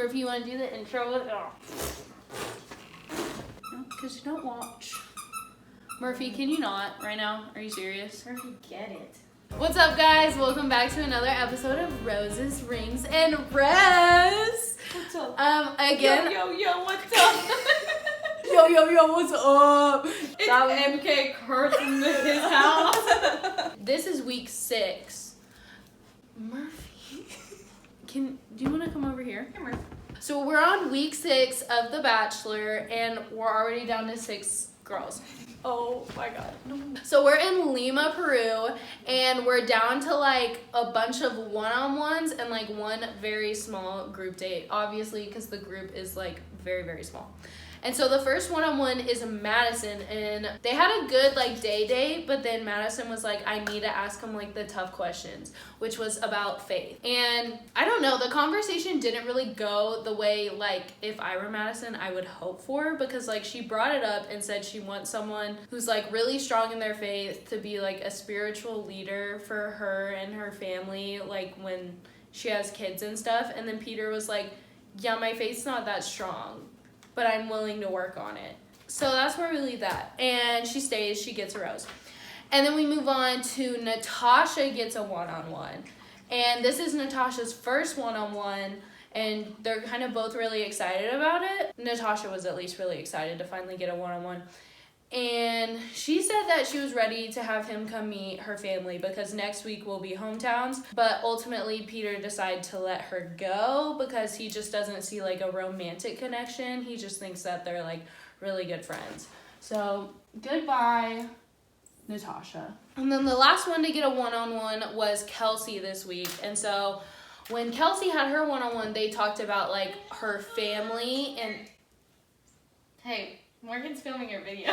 Murphy, you want to do the intro? No, because you don't watch. Murphy, can you not right now? Are you serious? Murphy, get it. What's up, guys? Welcome back to another episode of Roses, Rings, and Rez. What's up? Again. Yo, what's up? Yo, what's up? It's MK Kurt in his house. This is week 6. Murphy, do you want to come over here? Hey, Murphy. So we're on week 6 of The Bachelor, and we're already down to 6 girls. Oh my god. So we're in Lima, Peru, and we're down to like a bunch of one-on-ones and like one very small group date, obviously, because the group is like very, very small. And so the first one-on-one is Madison, and they had a good like day date, but then Madison was like, I need to ask him like the tough questions, which was about faith. And I don't know, the conversation didn't really go the way like if I were Madison I would hope for, because like she brought it up and said she wants someone who's like really strong in their faith to be like a spiritual leader for her and her family, like when she has kids and stuff. And then Peter was like, yeah, my faith's not that strong, but I'm willing to work on it. So that's where we leave that. And she stays, she gets a rose. And then we move on to Natasha gets a one-on-one. And this is Natasha's first one-on-one, and they're kind of both really excited about it. Natasha was at least really excited to finally get a one-on-one. And she said that she was ready to have him come meet her family because next week will be hometowns. But ultimately, Peter decided to let her go because he just doesn't see like a romantic connection. He just thinks that they're like really good friends. So goodbye, Natasha. And then the last one to get a one-on-one was Kelsey this week. And so when Kelsey had her one-on-one, they talked about like her family and... Hey, Morgan's filming your video.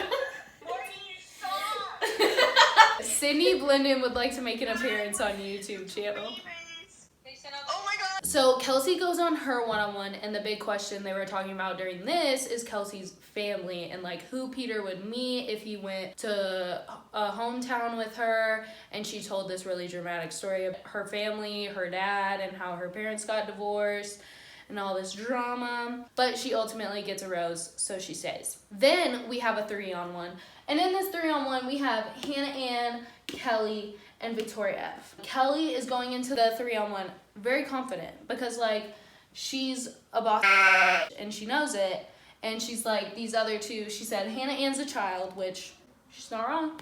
Sydney Blendon would like to make an appearance on YouTube channel. Oh my god! So Kelsey goes on her one-on-one, and the big question they were talking about during this is Kelsey's family and like who Peter would meet if he went to a hometown with her. And she told this really dramatic story of her family, her dad, and how her parents got divorced and all this drama. But she ultimately gets a rose, so she stays. Then we have a 3-on-1. And in this 3-on-1, we have Hannah Ann, Kelly, and Victoria F. Kelly is going into the 3-on-1 very confident because like she's a boss and she knows it. And she's like, these other two, she said Hannah Ann's a child, which she's not wrong.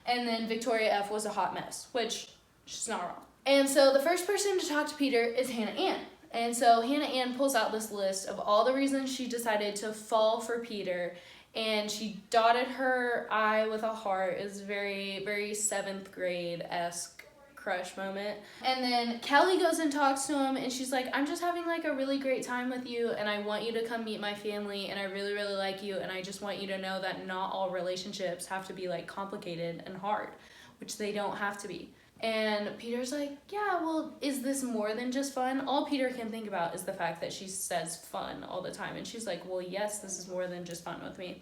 And then Victoria F was a hot mess, which she's not wrong. And so the first person to talk to Peter is Hannah Ann. And so Hannah Ann pulls out this list of all the reasons she decided to fall for Peter, and she dotted her I with a heart. It was very, very 7th grade-esque crush moment. And then Kelly goes and talks to him, and she's like, I'm just having like a really great time with you, and I want you to come meet my family, and I really, really like you, and I just want you to know that not all relationships have to be like complicated and hard, which they don't have to be. And Peter's like, yeah, well, is this more than just fun? All Peter can think about is the fact that she says fun all the time. And she's like, well, yes, this is more than just fun with me.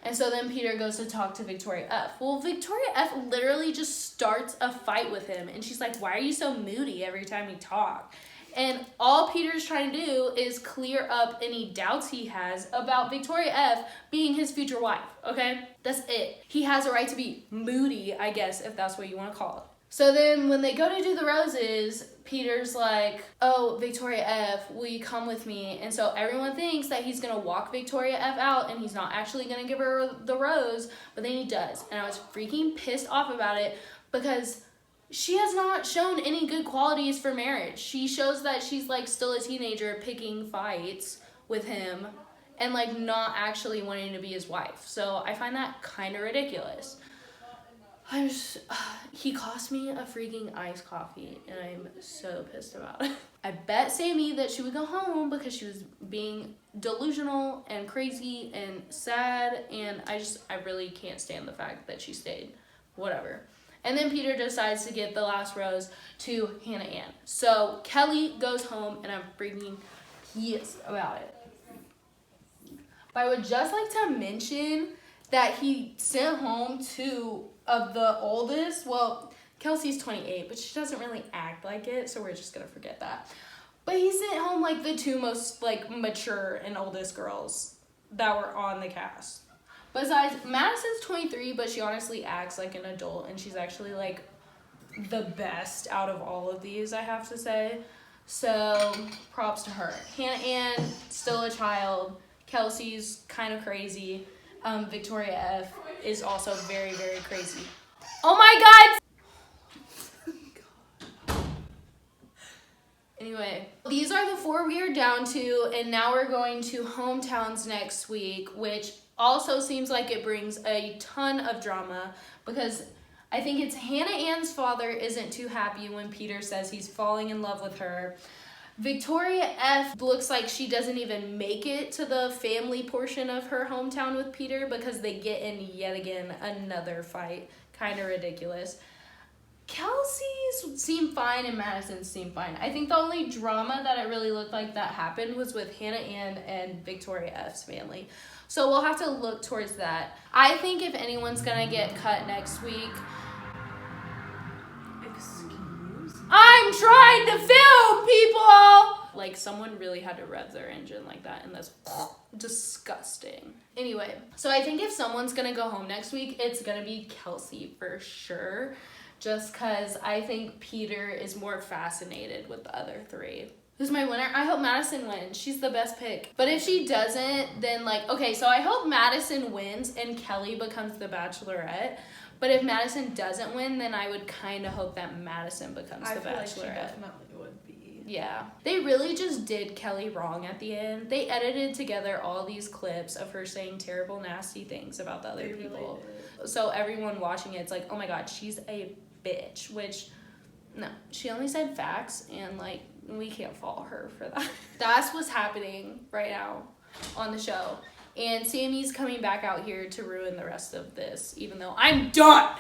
And so then Peter goes to talk to Victoria F. Well, Victoria F literally just starts a fight with him. And she's like, why are you so moody every time you talk? And all Peter's trying to do is clear up any doubts he has about Victoria F being his future wife, okay? That's it. He has a right to be moody, I guess, if that's what you want to call it. So then when they go to do the roses, Peter's like, oh, Victoria F, will you come with me? And so everyone thinks that he's going to walk Victoria F out and he's not actually going to give her the rose, but then he does. And I was freaking pissed off about it because she has not shown any good qualities for marriage. She shows that she's like still a teenager picking fights with him and like not actually wanting to be his wife. So I find that kind of ridiculous. He cost me a freaking iced coffee, and I'm so pissed about it. I bet Sammy that she would go home because she was being delusional and crazy and sad, and I really can't stand the fact that she stayed. Whatever. And then Peter decides to give the last rose to Hannah Ann. So Kelly goes home, and I'm freaking pissed about it. But I would just like to mention that he sent home 2 of the oldest. Well, Kelsey's 28, but she doesn't really act like it, so we're just gonna forget that. But he sent home like the two most like mature and oldest girls that were on the cast. Besides, Madison's 23, but she honestly acts like an adult, and she's actually like the best out of all of these, I have to say. So props to her. Hannah Ann, still a child. Kelsey's kind of crazy. Victoria F is also very, very crazy. Oh my god! Anyway, these are the 4 we are down to, and now we're going to hometowns next week, which also seems like it brings a ton of drama because I think it's Hannah Ann's father isn't too happy when Peter says he's falling in love with her. Victoria F looks like she doesn't even make it to the family portion of her hometown with Peter because they get in yet again another fight. Kind of ridiculous. Kelsey's seem fine and Madison's seem fine. I think the only drama that it really looked like that happened was with Hannah Ann and Victoria F's family. So we'll have to look towards that. I think if anyone's gonna get cut next week... Excuse? I'm trying to film, people! Like, someone really had to rev their engine like that, and that's disgusting. Anyway, so I think if someone's gonna go home next week, it's gonna be Kelsey for sure. Just because I think Peter is more fascinated with the other 3. Who's my winner? I hope Madison wins. She's the best pick. But if she doesn't, then like, okay, so I hope Madison wins and Kelly becomes the Bachelorette. But if Madison doesn't win, then I would kind of hope that Madison becomes the Bachelorette. Like she definitely would be. Yeah. They really just did Kelly wrong at the end. They edited together all these clips of her saying terrible, nasty things about the other people. Really so everyone watching it's like, oh my god, she's a bitch. Which, no, she only said facts, and like, we can't fault her for that. That's what's happening right now on the show. And Sammy's coming back out here to ruin the rest of this, even though I'm done.